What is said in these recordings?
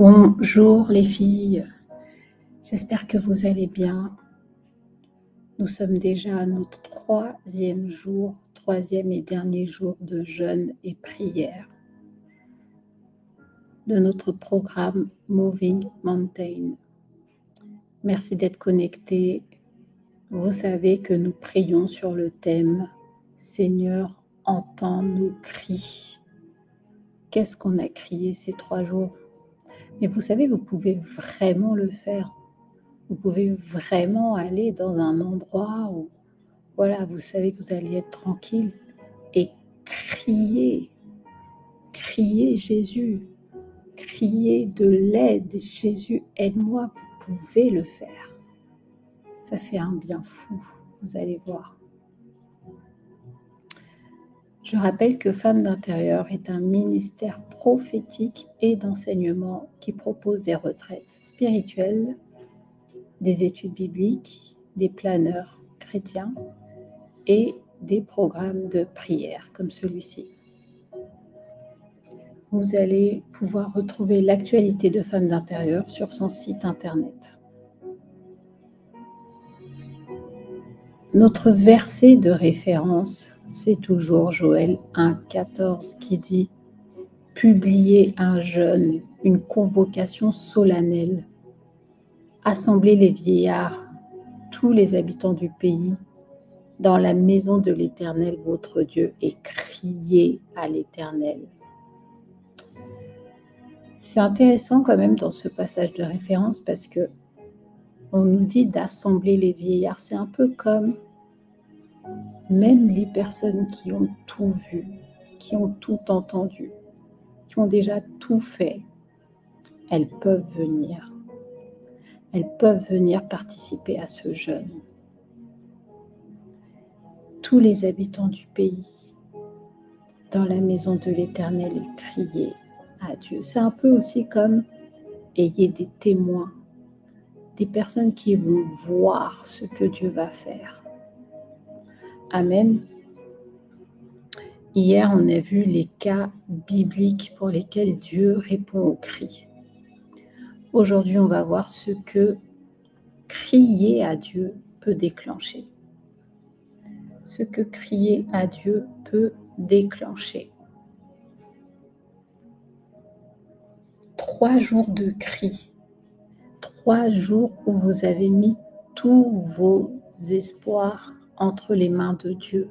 Bonjour les filles, j'espère que vous allez bien. Nous sommes déjà à notre troisième et dernier jour de jeûne et prière de notre programme Moving Mountain. Merci d'être connectés. Vous savez que nous prions sur le thème « Seigneur, entends nos cris ». Qu'est-ce qu'on a crié ces 3 jours? Mais vous savez, vous pouvez vraiment le faire. Vous pouvez vraiment aller dans un endroit où, voilà, vous savez que vous allez être tranquille et crier Jésus, crier de l'aide, Jésus, aide-moi, vous pouvez le faire. Ça fait un bien fou, vous allez voir. Je rappelle que Femmes d'Intérieur est un ministère prophétique et d'enseignement qui propose des retraites spirituelles, des études bibliques, des planeurs chrétiens et des programmes de prière comme celui-ci. Vous allez pouvoir retrouver l'actualité de Femmes d'Intérieur sur son site internet. Notre verset de référence, c'est toujours Joël 1,14 qui dit « Publiez un jeûne, une convocation solennelle, assemblez les vieillards, tous les habitants du pays, dans la maison de l'Éternel votre Dieu et criez à l'Éternel. » C'est intéressant quand même dans ce passage de référence parce que on nous dit d'assembler les vieillards. C'est un peu comme même les personnes qui ont tout vu, qui ont tout entendu, qui ont déjà tout fait, elles peuvent venir. Elles peuvent venir participer à ce jeûne. Tous les habitants du pays, dans la maison de l'Éternel, et crier à Dieu. C'est un peu aussi comme ayez des témoins, des personnes qui vont voir ce que Dieu va faire. Amen. Hier, on a vu les cas bibliques pour lesquels Dieu répond aux cris. Aujourd'hui, on va voir ce que crier à Dieu peut déclencher. Ce que crier à Dieu peut déclencher. 3 jours de cris. 3 jours où vous avez mis tous vos espoirs entre les mains de Dieu.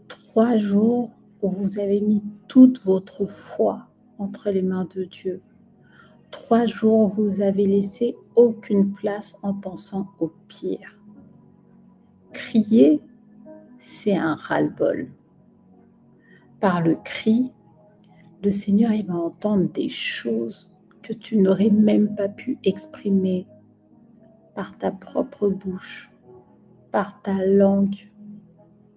3 jours où vous avez mis toute votre foi entre les mains de Dieu. 3 jours où vous avez laissé aucune place en pensant au pire. Crier, c'est un ras-le-bol. Par le cri, le Seigneur il va entendre des choses que tu n'aurais même pas pu exprimer par ta propre bouche, par ta langue,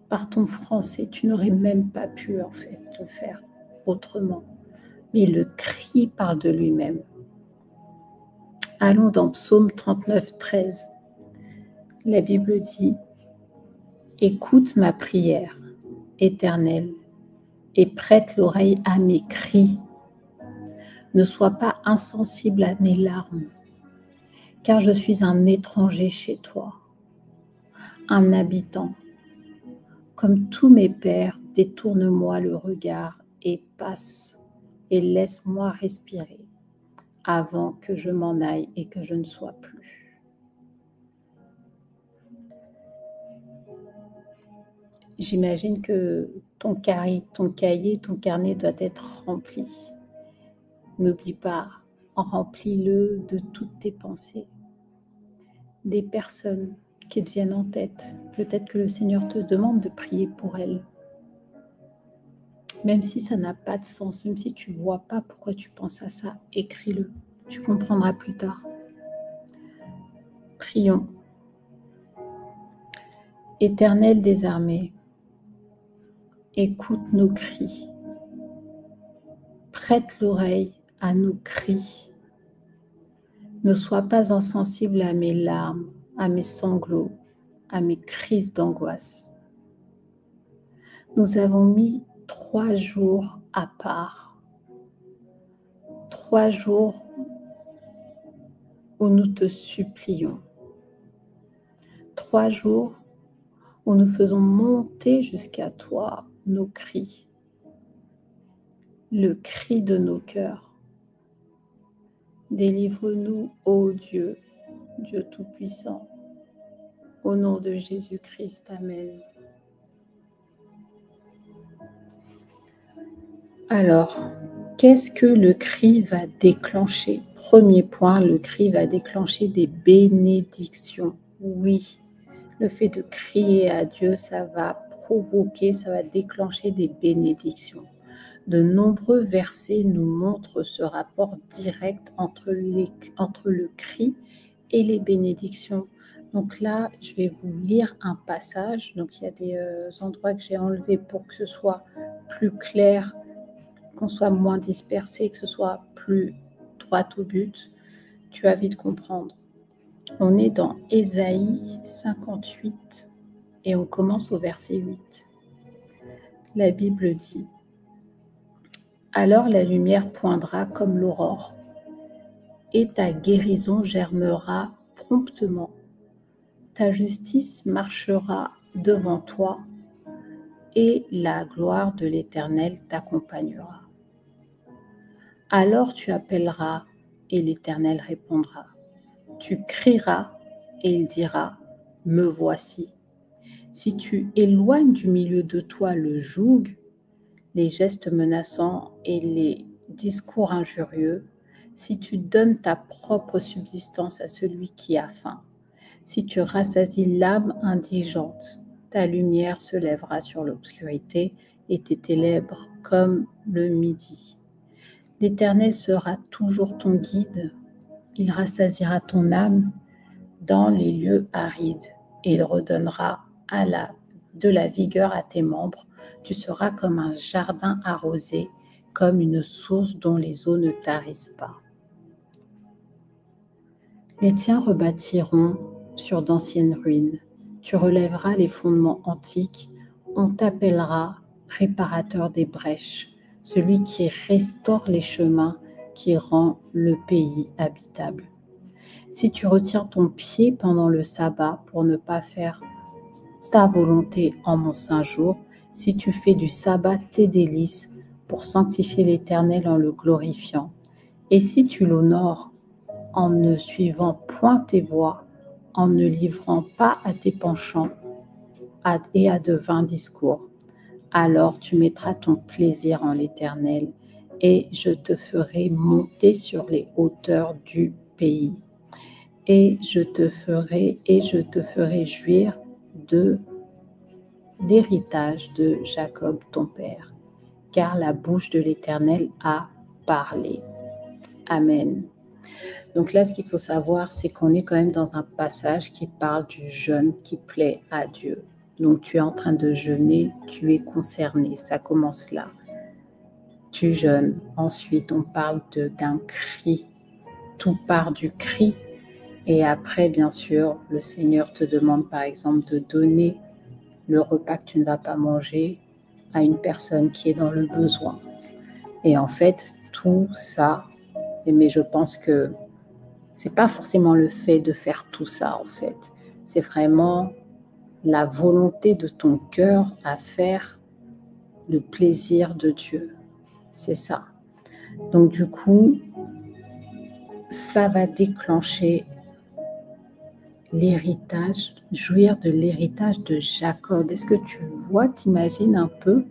par ton français. Tu n'aurais même pas pu en fait le faire autrement. Mais le cri parle de lui-même. Allons dans Psaume 39, 13. La Bible dit « Écoute ma prière, Éternel, et prête l'oreille à mes cris. Ne sois pas insensible à mes larmes, car je suis un étranger chez toi, un habitant. Comme tous mes pères, détourne-moi le regard et passe, et laisse-moi respirer avant que je m'en aille et que je ne sois plus. » J'imagine que ton cahier, ton carnet doit être rempli. N'oublie pas, remplis-le de toutes tes pensées, des personnes qui te viennent en tête. Peut-être que le Seigneur te demande de prier pour elles. Même si ça n'a pas de sens, même si tu ne vois pas pourquoi tu penses à ça, écris-le. Tu comprendras plus tard. Prions. Éternel des armées, écoute nos cris. Prête l'oreille à nos cris. Ne sois pas insensible à mes larmes, à mes sanglots, à mes crises d'angoisse. Nous avons mis 3 jours à part. 3 jours où nous te supplions. 3 jours où nous faisons monter jusqu'à toi nos cris, le cri de nos cœurs. Délivre-nous, ô Dieu, Dieu Tout-Puissant, au nom de Jésus-Christ. Amen. Alors, qu'est-ce que le cri va déclencher? Premier point, le cri va déclencher des bénédictions. Oui, le fait de crier à Dieu, ça va provoquer, ça va déclencher des bénédictions. De nombreux versets nous montrent ce rapport direct entre le cri et les bénédictions. Donc là, je vais vous lire un passage. Donc il y a des endroits que j'ai enlevés pour que ce soit plus clair, qu'on soit moins dispersé, que ce soit plus droit au but. Tu vas vite comprendre. On est dans Ésaïe 58 et on commence au verset 8. La Bible dit: alors la lumière poindra comme l'aurore, et ta guérison germera promptement. Ta justice marchera devant toi, et la gloire de l'Éternel t'accompagnera. Alors tu appelleras, et l'Éternel répondra. Tu crieras, et il dira: me voici. Si tu éloignes du milieu de toi le joug, les gestes menaçants et les discours injurieux, si tu donnes ta propre subsistance à celui qui a faim, si tu rassasies l'âme indigente, ta lumière se lèvera sur l'obscurité et tes ténèbres comme le midi. L'Éternel sera toujours ton guide, il rassasiera ton âme dans les lieux arides et il redonnera de la vigueur à tes membres. Tu seras comme un jardin arrosé, comme une source dont les eaux ne tarissent pas. Les tiens rebâtiront sur d'anciennes ruines. Tu relèveras les fondements antiques. On t'appellera réparateur des brèches, celui qui restaure les chemins, qui rend le pays habitable. Si tu retiens ton pied pendant le sabbat pour ne pas faire ta volonté en mon saint jour, si tu fais du sabbat tes délices pour sanctifier l'Éternel en le glorifiant, et si tu l'honores en ne suivant point tes voies, en ne livrant pas à tes penchants et à de vains discours, alors tu mettras ton plaisir en l'Éternel, et je te ferai monter sur les hauteurs du pays, et je te ferai jouir de l'héritage de Jacob ton père, car la bouche de l'Éternel a parlé. Amen. Donc là, ce qu'il faut savoir, c'est qu'on est quand même dans un passage qui parle du jeûne qui plaît à Dieu. Donc tu es en train de jeûner, tu es concerné, ça commence là. Tu jeûnes, ensuite on parle d'un cri, tout part du cri. Et après, bien sûr, le Seigneur te demande par exemple de donner le repas que tu ne vas pas manger à une personne qui est dans le besoin. Et en fait, tout ça, mais je pense que c'est pas forcément le fait de faire tout ça en fait. C'est vraiment la volonté de ton cœur à faire le plaisir de Dieu. C'est ça. Donc du coup, ça va déclencher l'héritage, jouir de l'héritage de Jacob. Est-ce que tu vois, t'imagines un peu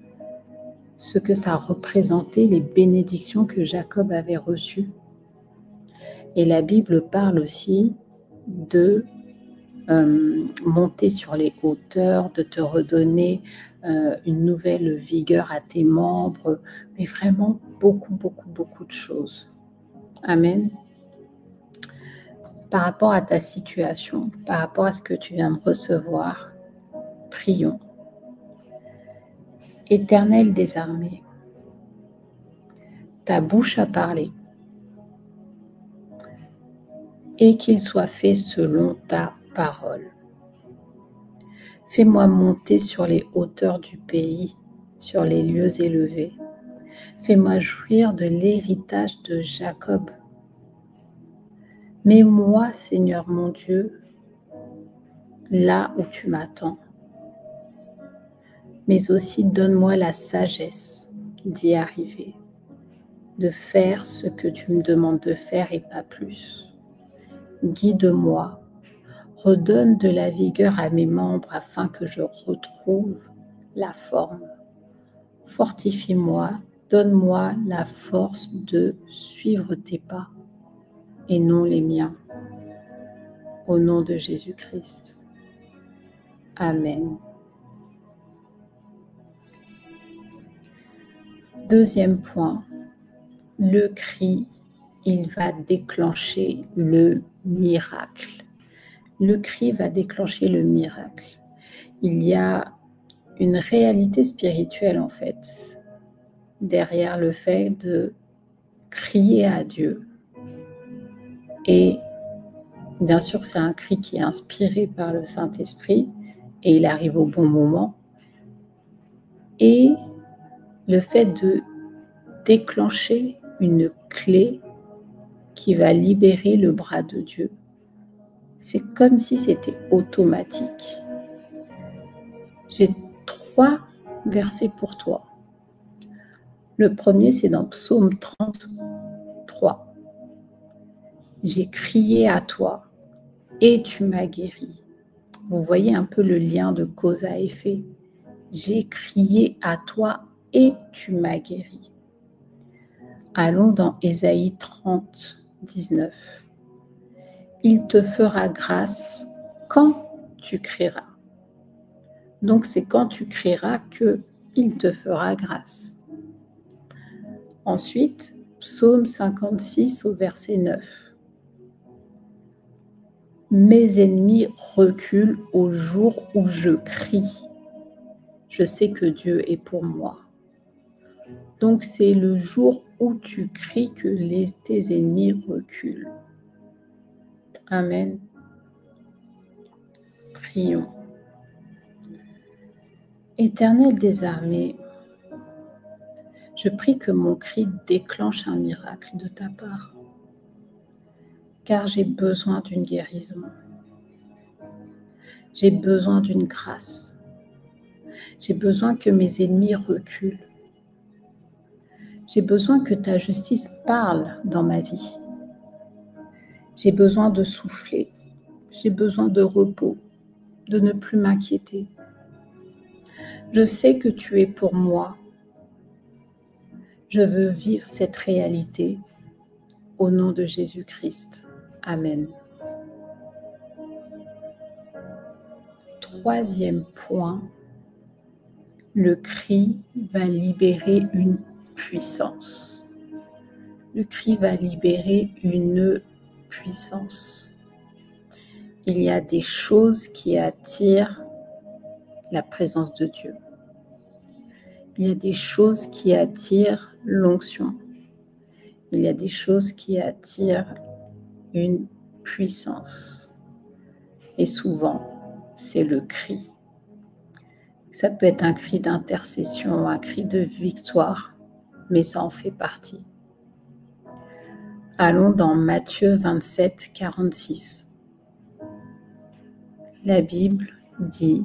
ce que ça représentait, les bénédictions que Jacob avait reçues? Et la Bible parle aussi de monter sur les hauteurs, de te redonner une nouvelle vigueur à tes membres, mais vraiment beaucoup, beaucoup, beaucoup de choses. Amen. Par rapport à ta situation, par rapport à ce que tu viens de recevoir, prions. Éternel des armées, ta bouche a parlé, et qu'il soit fait selon ta parole. Fais-moi monter sur les hauteurs du pays, sur les lieux élevés. Fais-moi jouir de l'héritage de Jacob. Mets-moi, Seigneur mon Dieu, là où tu m'attends. Mais aussi donne-moi la sagesse d'y arriver, de faire ce que tu me demandes de faire et pas plus. Guide-moi, redonne de la vigueur à mes membres afin que je retrouve la forme. Fortifie-moi, donne-moi la force de suivre tes pas et non les miens. Au nom de Jésus-Christ. Amen. Deuxième point, le cri, il va déclencher le miracle. Le cri va déclencher le miracle. Il y a une réalité spirituelle en fait derrière le fait de crier à Dieu. Et bien sûr, c'est un cri qui est inspiré par le Saint-Esprit et il arrive au bon moment. Et le fait de déclencher une clé qui va libérer le bras de Dieu, c'est comme si c'était automatique. J'ai 3 versets pour toi. Le premier, c'est dans Psaume 33. J'ai crié à toi et tu m'as guéri. Vous voyez un peu le lien de cause à effet. J'ai crié à toi et tu m'as guéri. Allons dans Ésaïe 30, 19. Il te fera grâce quand tu crieras. Donc c'est quand tu crieras qu'il te fera grâce. Ensuite, Psaume 56 au verset 9. Mes ennemis reculent au jour où je crie. Je sais que Dieu est pour moi. Donc c'est le jour où tu cries que tes ennemis reculent. Amen. Prions. Éternel des armées, je prie que mon cri déclenche un miracle de ta part, car j'ai besoin d'une guérison. J'ai besoin d'une grâce. J'ai besoin que mes ennemis reculent. J'ai besoin que ta justice parle dans ma vie. J'ai besoin de souffler. J'ai besoin de repos, de ne plus m'inquiéter. Je sais que tu es pour moi. Je veux vivre cette réalité au nom de Jésus-Christ. Amen. Troisième point, le cri va libérer une puissance. Le cri va libérer une puissance. Il y a des choses qui attirent la présence de Dieu. Il y a des choses qui attirent l'onction. Il y a des choses qui attirent une puissance. Et souvent, c'est le cri. Ça peut être un cri d'intercession, un cri de victoire, mais ça en fait partie. Allons dans Matthieu 27, 46. La Bible dit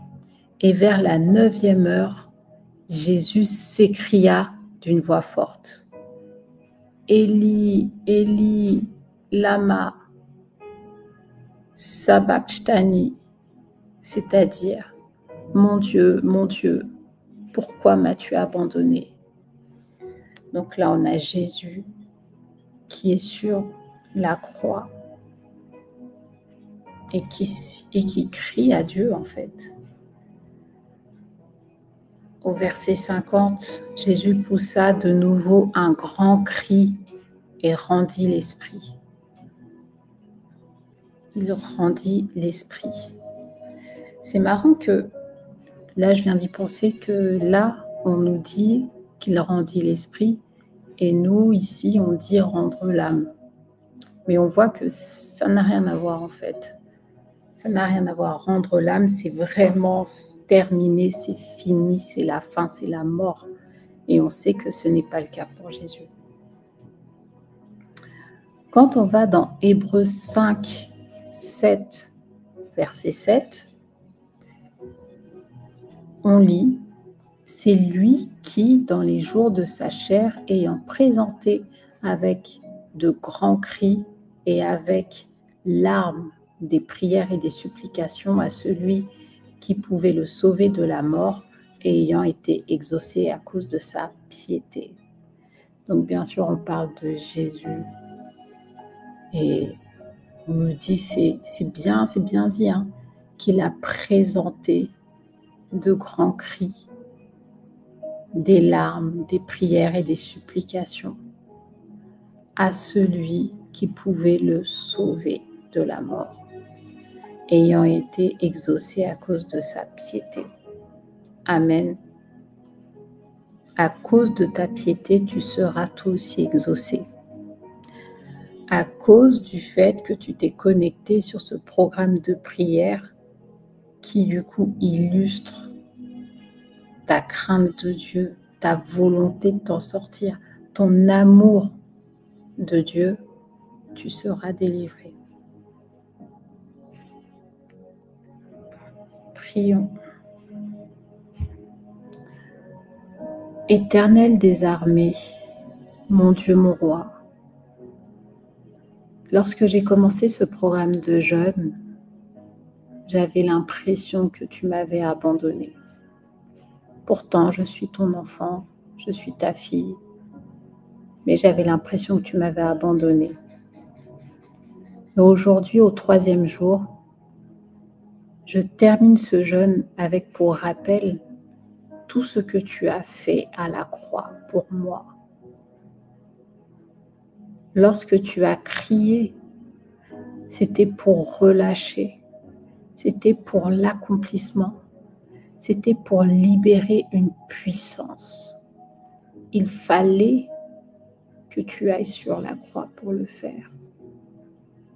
« Et vers la 9e heure, Jésus s'écria d'une voix forte. Eli, Eli, lama sabachthani, c'est-à-dire mon Dieu, pourquoi m'as-tu abandonné ?» Donc là, on a Jésus qui est sur la croix et qui crie à Dieu en fait. Au verset 50, Jésus poussa de nouveau un grand cri et rendit l'esprit. Il rendit l'esprit. C'est marrant que, là je viens d'y penser, que là on nous dit qu'il rendit l'esprit et nous ici on dit rendre l'âme. Mais on voit que ça n'a rien à voir en fait. Ça n'a rien à voir. Rendre l'âme, c'est vraiment terminé, c'est fini, c'est la fin, c'est la mort. Et on sait que ce n'est pas le cas pour Jésus. Quand on va dans Hébreux 5, 7, verset 7, on lit « C'est lui qui, dans les jours de sa chair, ayant présenté avec de grands cris et avec larmes des prières et des supplications à celui qui pouvait le sauver de la mort et ayant été exaucé à cause de sa piété. » Donc bien sûr, on parle de Jésus. Et on nous dit, c'est bien dit, hein, qu'il a présenté de grands cris, des larmes, des prières et des supplications à celui qui pouvait le sauver de la mort, ayant été exaucé à cause de sa piété. Amen. À cause de ta piété, tu seras toi aussi exaucé. À cause du fait que tu t'es connecté sur ce programme de prière qui du coup illustre ta crainte de Dieu, ta volonté de t'en sortir, ton amour de Dieu, tu seras délivré. Prions. Éternel des armées, mon Dieu, mon roi, lorsque j'ai commencé ce programme de jeûne, j'avais l'impression que tu m'avais abandonné. Pourtant, je suis ton enfant, je suis ta fille, mais j'avais l'impression que tu m'avais abandonné. Et aujourd'hui, au 3e jour, je termine ce jeûne avec pour rappel tout ce que tu as fait à la croix pour moi. Lorsque tu as crié, c'était pour relâcher, c'était pour l'accomplissement, c'était pour libérer une puissance. Il fallait que tu ailles sur la croix pour le faire.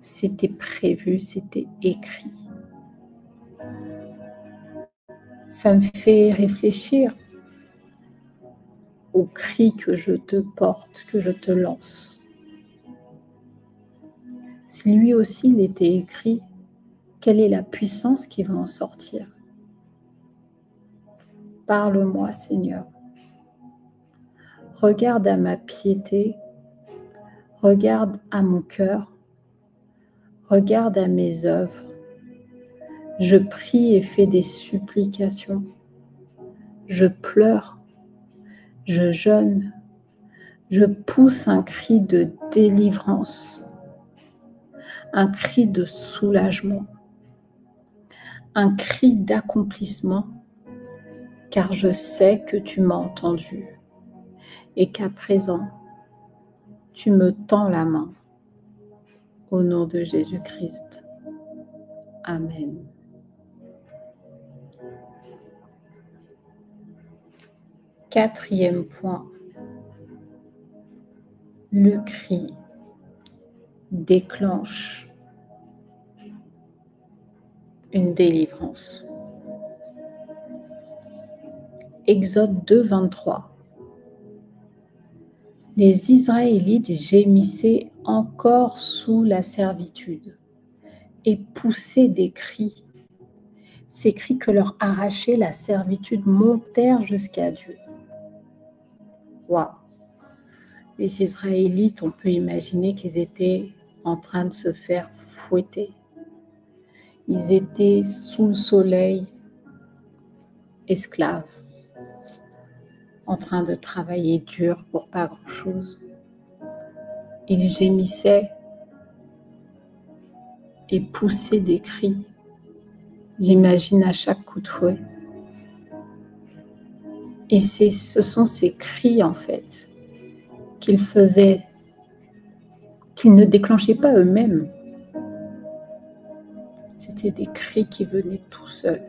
C'était prévu, c'était écrit. Ça me fait réfléchir au cri que je te porte, que je te lance. Si lui aussi il était écrit, quelle est la puissance qui va en sortir? Parle-moi, Seigneur. Regarde à ma piété, regarde à mon cœur, regarde à mes œuvres. Je prie et fais des supplications. Je pleure, je jeûne, je pousse un cri de délivrance, un cri de soulagement, un cri d'accomplissement, car je sais que tu m'as entendu et qu'à présent, tu me tends la main. Au nom de Jésus-Christ. Amen. Quatrième point. Le cri déclenche une délivrance. Exode 2, 23. Les Israélites gémissaient encore sous la servitude et poussaient des cris. Ces cris que leur arrachait la servitude montèrent jusqu'à Dieu. Waouh! Les Israélites, on peut imaginer qu'ils étaient en train de se faire fouetter. Ils étaient sous le soleil, esclaves, en train de travailler dur pour pas grand-chose. Ils gémissaient et poussaient des cris. J'imagine à chaque coup de fouet. Et ce sont ces cris, en fait, qu'ils faisaient, qu'ils ne déclenchaient pas eux-mêmes. C'était des cris qui venaient tout seuls.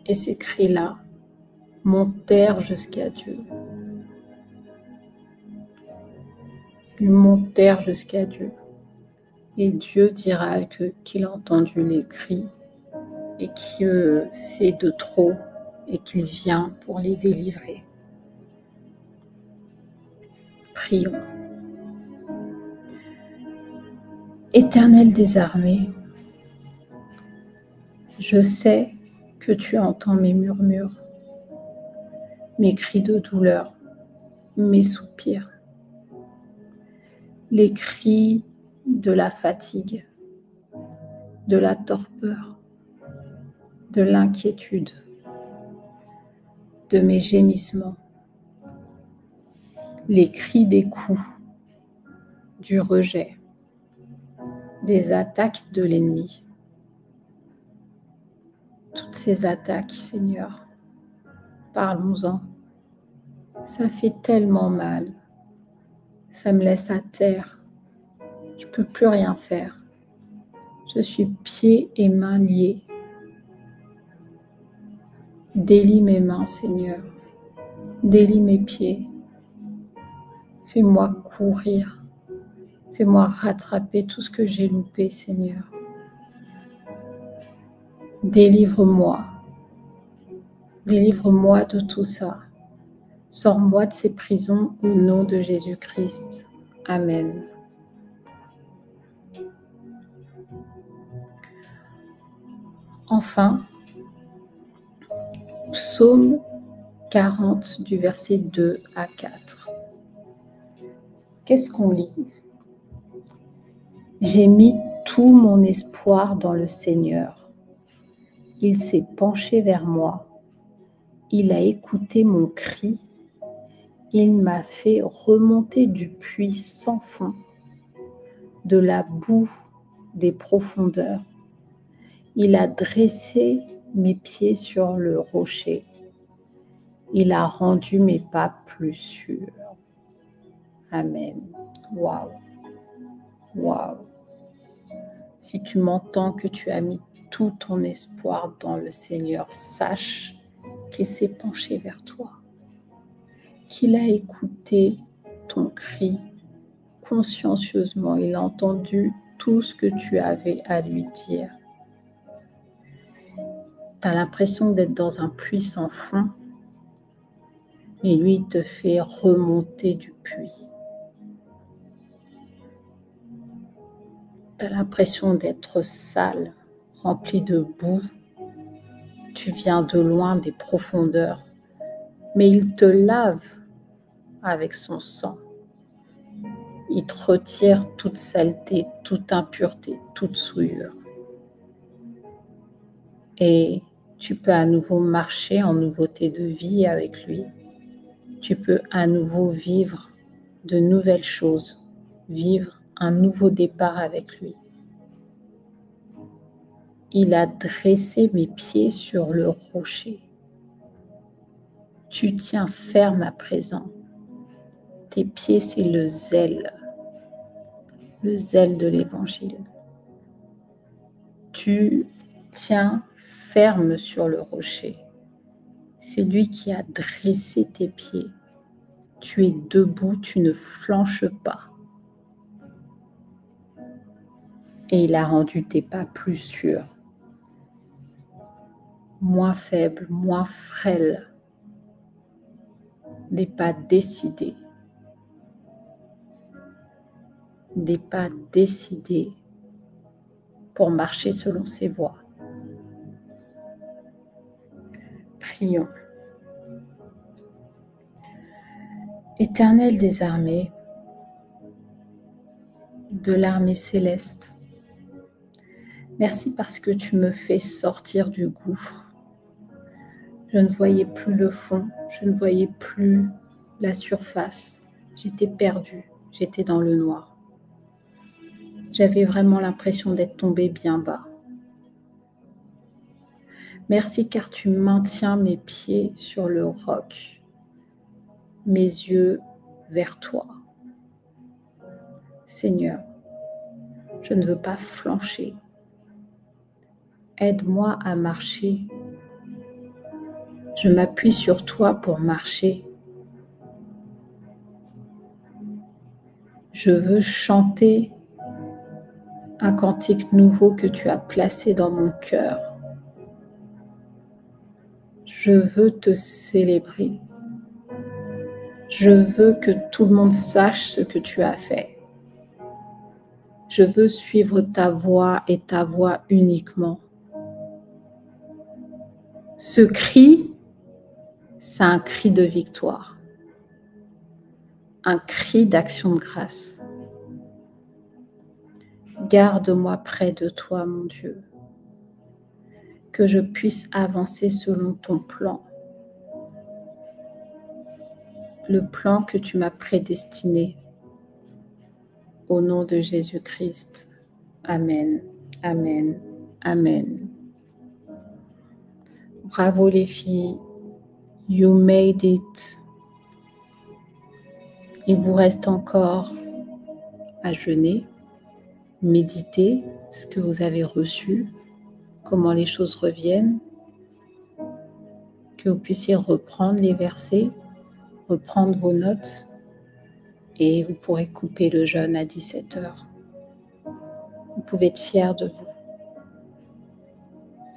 Et ces cris-là montèrent jusqu'à Dieu. Ils montèrent jusqu'à Dieu. Et Dieu dira qu'il a entendu les cris et que c'est de trop et qu'il vient pour les délivrer. Prions. Éternel des armées, je sais que tu entends mes murmures, mes cris de douleur, mes soupirs, les cris de la fatigue, de la torpeur, de l'inquiétude, de mes gémissements, les cris des coups, du rejet, des attaques de l'ennemi. Toutes ces attaques, Seigneur, parlons-en. Ça fait tellement mal. Ça me laisse à terre. Je ne peux plus rien faire. Je suis pieds et mains liés. Délie mes mains, Seigneur. Délie mes pieds. Fais-moi courir. Fais-moi rattraper tout ce que j'ai loupé, Seigneur. Délivre-moi. Délivre-moi de tout ça. Sors-moi de ces prisons au nom de Jésus-Christ. Amen. Enfin, Psaume 40 du verset 2 à 4. Qu'est-ce qu'on lit? J'ai mis tout mon espoir dans le Seigneur. Il s'est penché vers moi. Il a écouté mon cri. Il m'a fait remonter du puits sans fond, de la boue des profondeurs. Il a dressé mes pieds sur le rocher. Il a rendu mes pas plus sûrs. Amen. Waouh. Waouh. Si tu m'entends que tu as mis tout ton espoir dans le Seigneur, sache qu'il s'est penché vers toi, qu'il a écouté ton cri consciencieusement. Il a entendu tout ce que tu avais à lui dire. Tu as l'impression d'être dans un puits sans fond, et lui, il te fait remonter du puits. Tu as l'impression d'être sale, rempli de boue. Tu viens de loin des profondeurs, mais il te lave avec son sang. Il te retire toute saleté, toute impureté, toute souillure. Et tu peux à nouveau marcher en nouveauté de vie avec lui. Tu peux à nouveau vivre de nouvelles choses, vivre un nouveau départ avec lui. Il a dressé mes pieds sur le rocher. Tu tiens ferme à présent. Tes pieds, c'est le zèle de l'Évangile. Tu tiens ferme sur le rocher. C'est lui qui a dressé tes pieds. Tu es debout, tu ne flanches pas. Et il a rendu tes pas plus sûrs, moins faibles, moins frêles, des pas décidés. Des pas décidés pour marcher selon ses voies. Prions. Éternel des armées, de l'armée céleste, merci parce que tu me fais sortir du gouffre. Je ne voyais plus le fond, je ne voyais plus la surface. J'étais perdue, j'étais dans le noir. J'avais vraiment l'impression d'être tombée bien bas. Merci car tu maintiens mes pieds sur le roc, mes yeux vers toi. Seigneur, je ne veux pas flancher. Aide-moi à marcher. Je m'appuie sur toi pour marcher. Je veux chanter un cantique nouveau que tu as placé dans mon cœur. Je veux te célébrer. Je veux que tout le monde sache ce que tu as fait. Je veux suivre ta voix et ta voix uniquement. Ce cri, c'est un cri de victoire, un cri d'action de grâce. Garde-moi près de toi, mon Dieu, que je puisse avancer selon ton plan, le plan que tu m'as prédestiné. Au nom de Jésus-Christ. Amen, amen, amen. Bravo les filles, you made it. Il vous reste encore à jeûner, méditer ce que vous avez reçu, comment les choses reviennent, que vous puissiez reprendre les versets, reprendre vos notes et vous pourrez couper le jeûne à 17h. Vous pouvez être fiers de vous,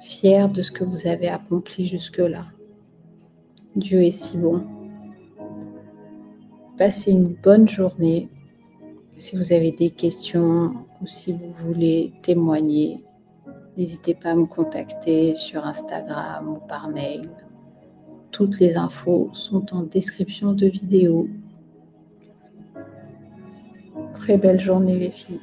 fiers de ce que vous avez accompli jusque-là. Dieu est si bon. Passez une bonne journée. Si vous avez des questions ou si vous voulez témoigner, n'hésitez pas à me contacter sur Instagram ou par mail. Toutes les infos sont en description de vidéo. Très belle journée les filles.